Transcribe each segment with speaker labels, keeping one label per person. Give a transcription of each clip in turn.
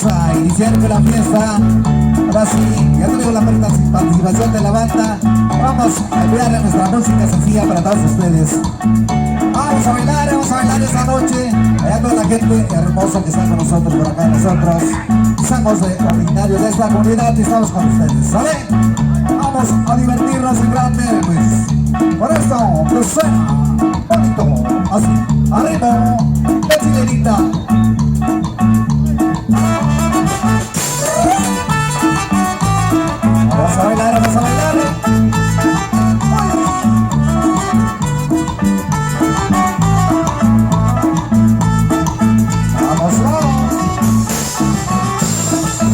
Speaker 1: a iniciar con la fiesta. Ahora sí, ya tenemos la participación de la banda. Vamos a enviar nuestra música sencilla para todos ustedes. Vamos a bailar esta noche. Allá toda la gente hermosa que está con nosotros por acá. Nosotros somos originarios de esta comunidad y estamos con ustedes, ¿sale? Vamos a divertirnos en grande, pues. Por esto, pues suena bonito, así, arriba, de chilerita. Vamos a bailar, vamos a bailar. Vamos, vamos.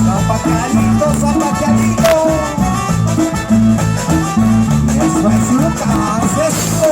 Speaker 1: Zapacadito, zapacadito. Eso es un caseto.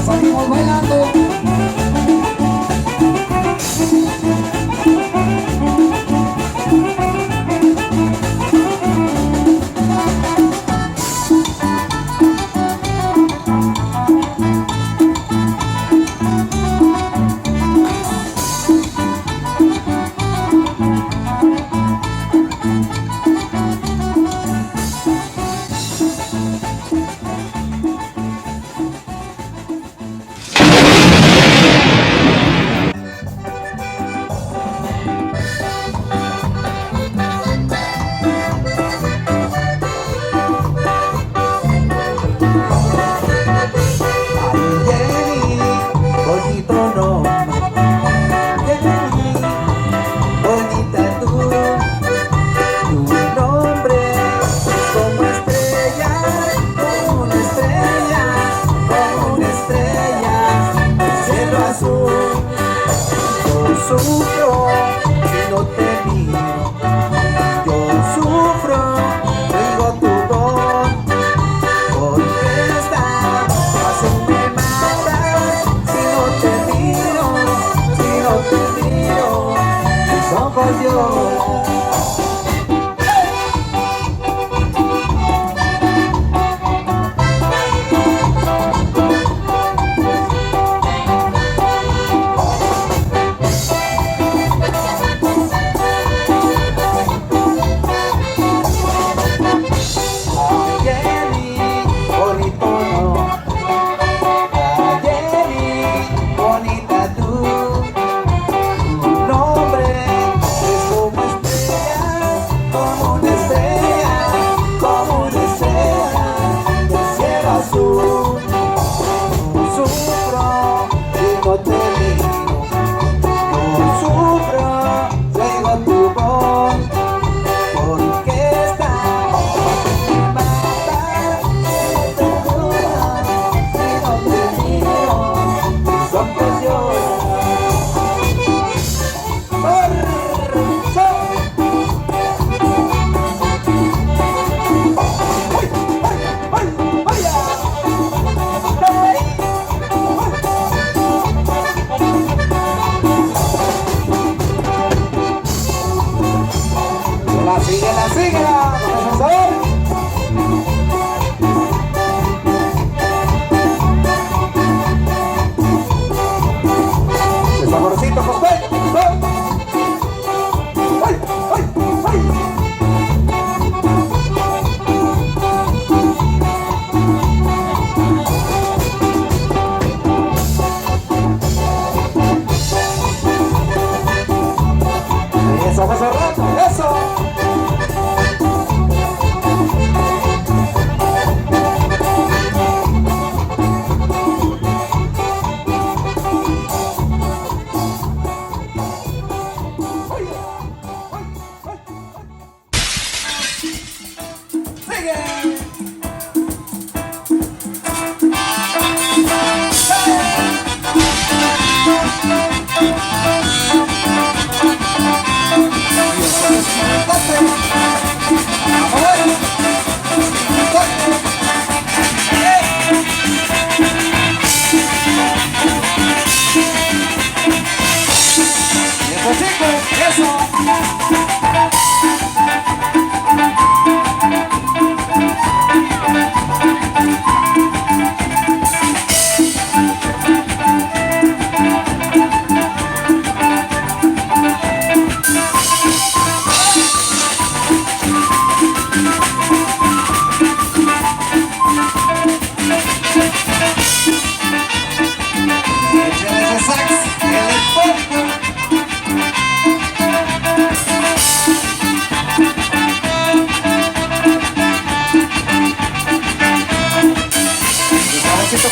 Speaker 1: Salimos bailando. Sufro si no te miro, yo sufro, tengo tu voz, porque estás haciéndome matar. Si no te miro, mis ojos lloran. Síguela, síguela, vamos a ver.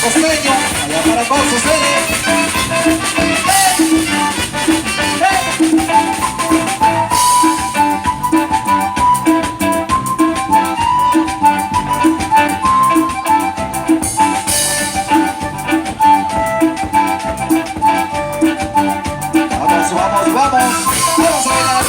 Speaker 1: Costeño, allá para todos ustedes. Vamos, vamos, vamos. Vamos a bailar.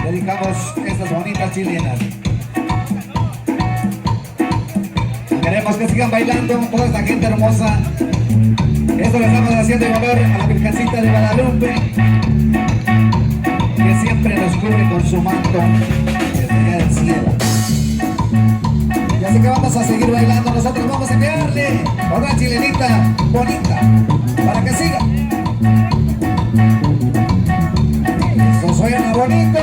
Speaker 1: Dedicamos estas bonitas chilenas. Queremos que sigan bailando toda esta gente hermosa. Esto le estamos haciendo en honor a la Virgencita de Guadalupe, que siempre nos cubre con su manto desde allá del cielo. Y así que vamos a seguir bailando. Nosotros vamos a enviarle otra chilenita bonita para que siga. Esto suena bonito.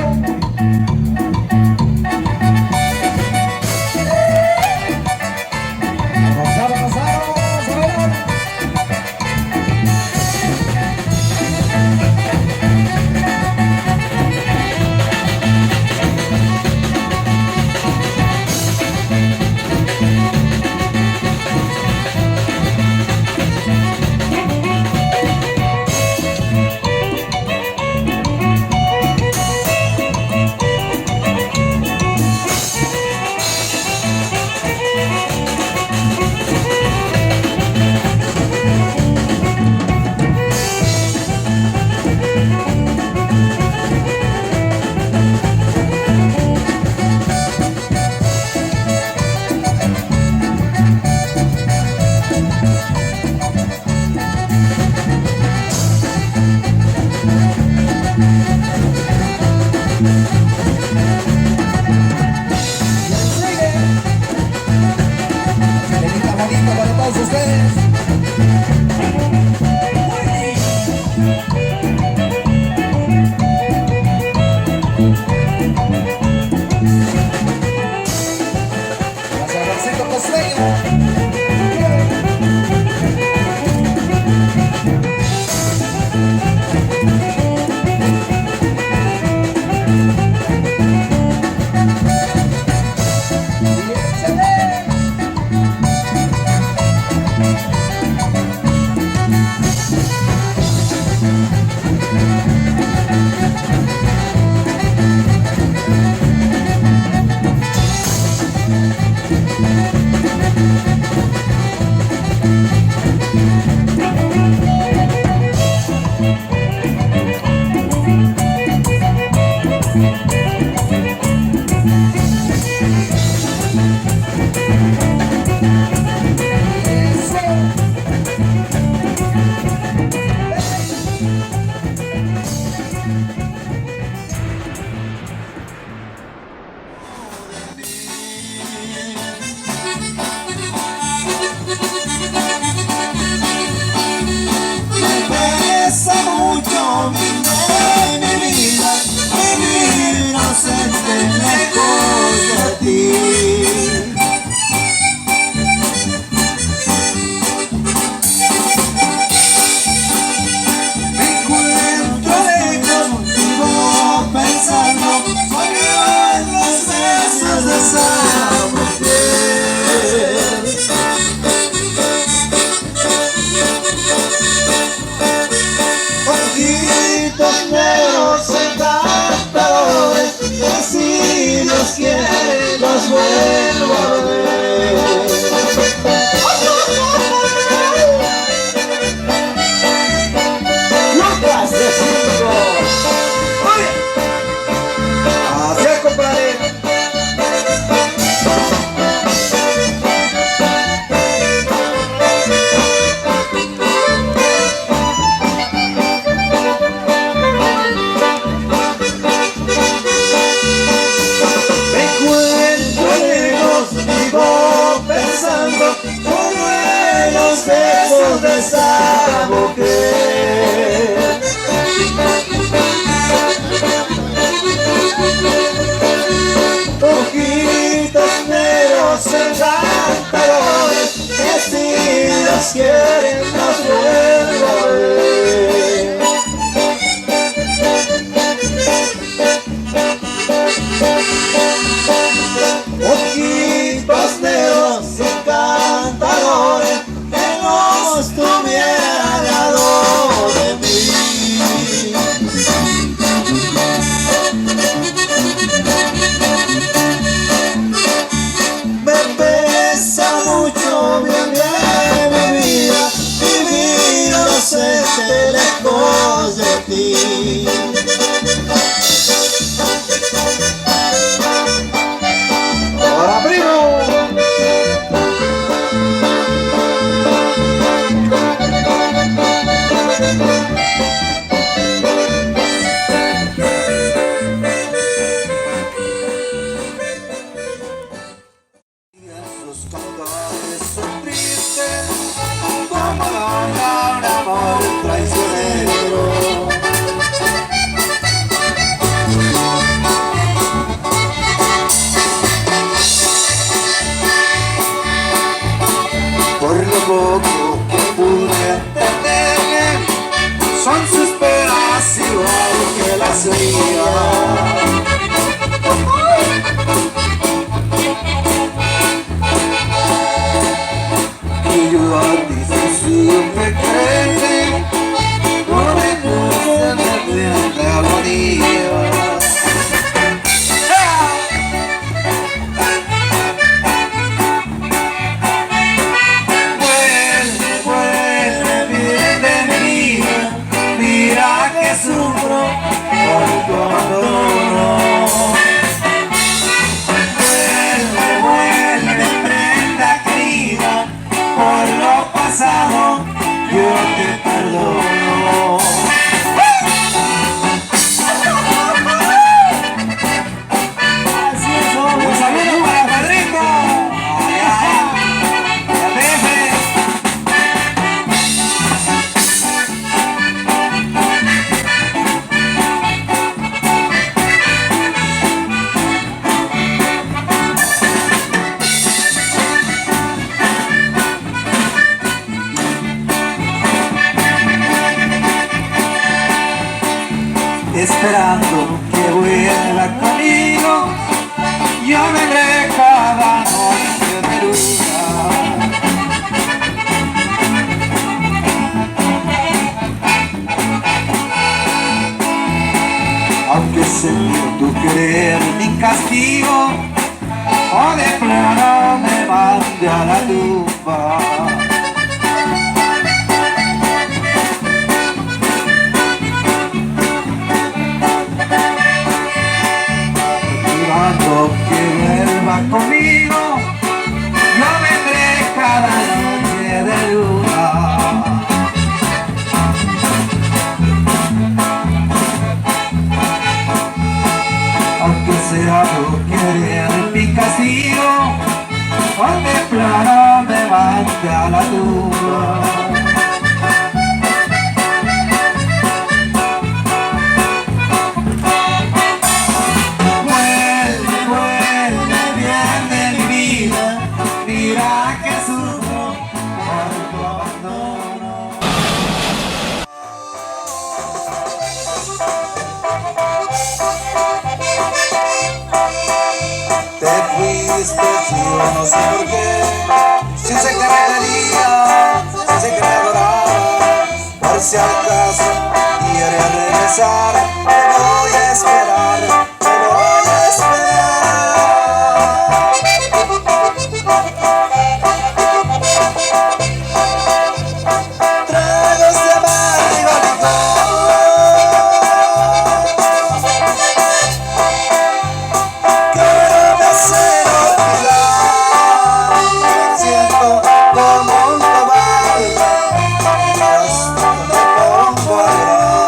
Speaker 2: perdono. Así es, hombre.
Speaker 1: Un saludo para el padrino. Ay, ay, ay. Ya ves.
Speaker 2: Esperando que vuelva conmigo, yo vendré cada noche de luna. Aunque sé que tu querer mi castigo, o de plano me mande a la tumba. Que vuelva conmigo, yo vendré cada noche de luna. Aunque sea tu querer mi castigo, o de plano me mande a la tumba. Mira que sufro por tu abandono.
Speaker 1: Te fuiste, yo no sé por qué. Si sé que me querías, si sé que me adorabas, por si acaso quieres regresar, te voy a esperar, te voy a esperar. Tragos de amargo licor que no me hacen olvidar. Me siento como un cobarde y hasta me pongo a llorar.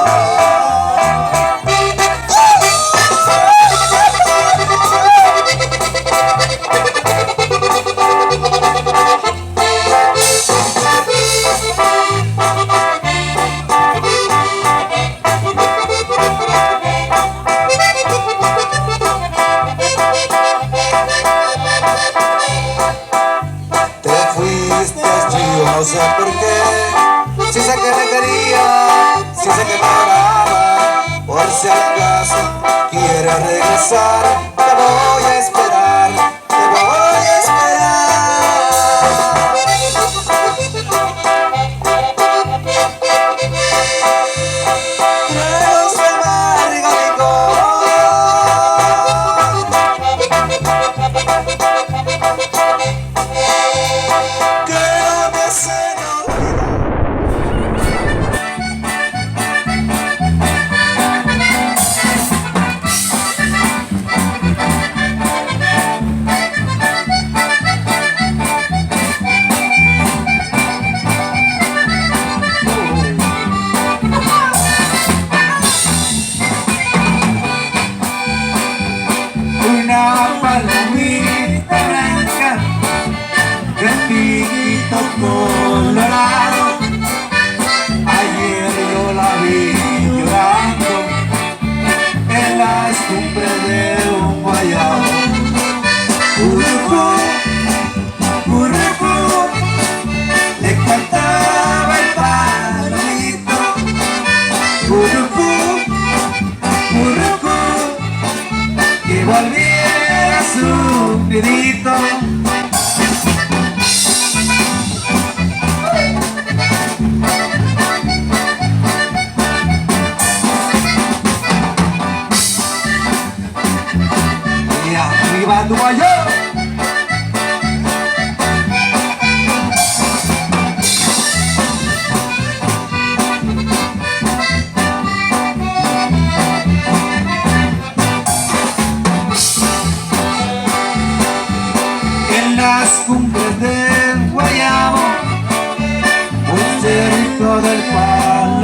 Speaker 1: Te fuiste, yo no sé por qué. Si sé que me quería, si sé que me adoraba, por si acaso quieres regresar, te voy a esperar, te voy a esperar. Tragos de amargo licor que no me hacen olvidar.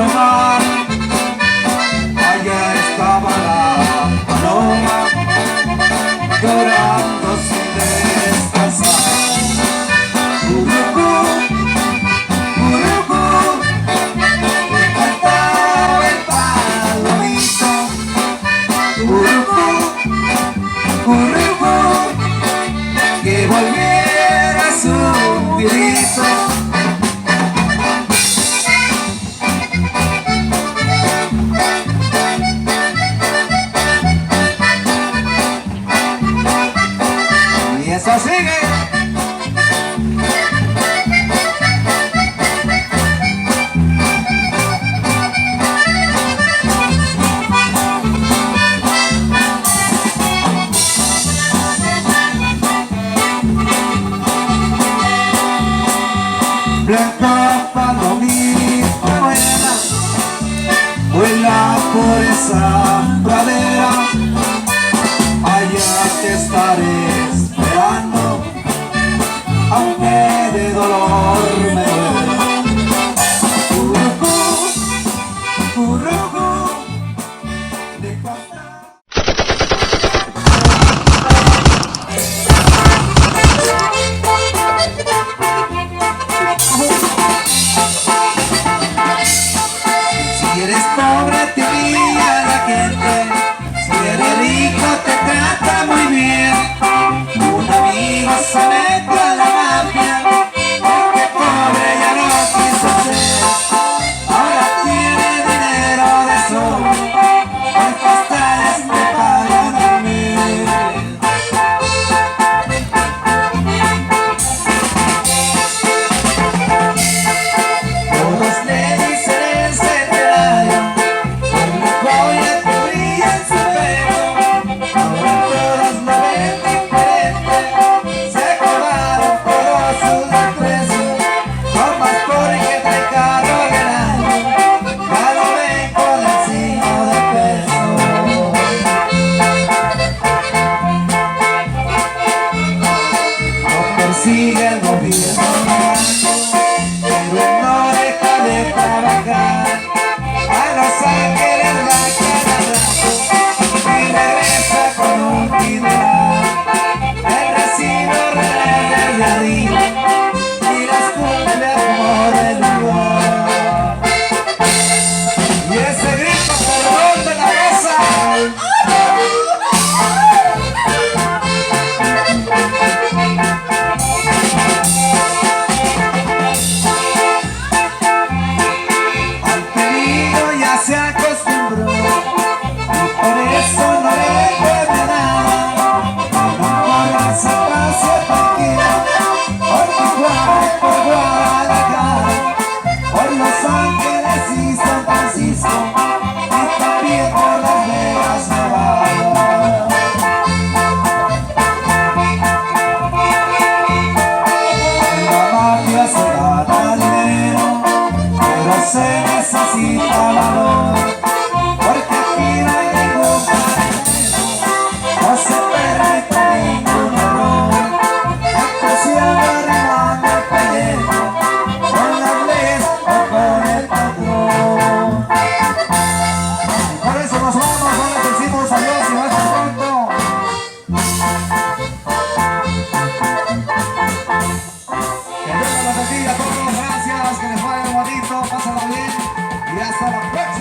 Speaker 2: palomar. Allá estaba la paloma, llorando sin descansar. Curucú, curucú, le cantaba el palomito. Curucú, curucú, que volviera su grito. Y eso sigue. Blanca palomita buena, vuela por esa pradera. Allá te estaré esperando, aunque de dolor me duela. Curucú, curucú, le canta. Si eres pobre te humilla la gente, si eres rico te trata muy bien. Un amigo se mete a la mafia, porque pobre ya no quiso ser. Ahora tiene dinero de sobra, en postales te pagan al mes. Todos le dicen el centenario, por la joya que brilla en su pelo. Ahora todos lo ven diferente, se acabaron todos sus desprecios. No más porque trae carro del año, ya lo ven con el signo de peso. Lo persigue el gobierno, pero él no deja de trabajar. A Los Ángeles va cada rato y regresa con un dineral. Él recibe reales de arriba y las cumple a como del lugar. Y ese grito por donde la rosa. Al peligro ya se acostumbró y por eso no le puede nada. No corra ese paso tranquilo, por Tijuana y por Guadalajara, por Los Ángeles y San Francisco, y también por Las Vegas, Nevada. La mafia se gana dinero, pero se necesita valor, porque aquí no hay ningún paradero, no se permite ningún error. Actuación arrimando el pellejo, con las leyes o con el patrón. Y por eso nos vamos, no les decimos adiós y hasta pronto. Que Dios los bendiga a todos, gracias, que les vaya bonito, pásenlo bien y hasta la próxima.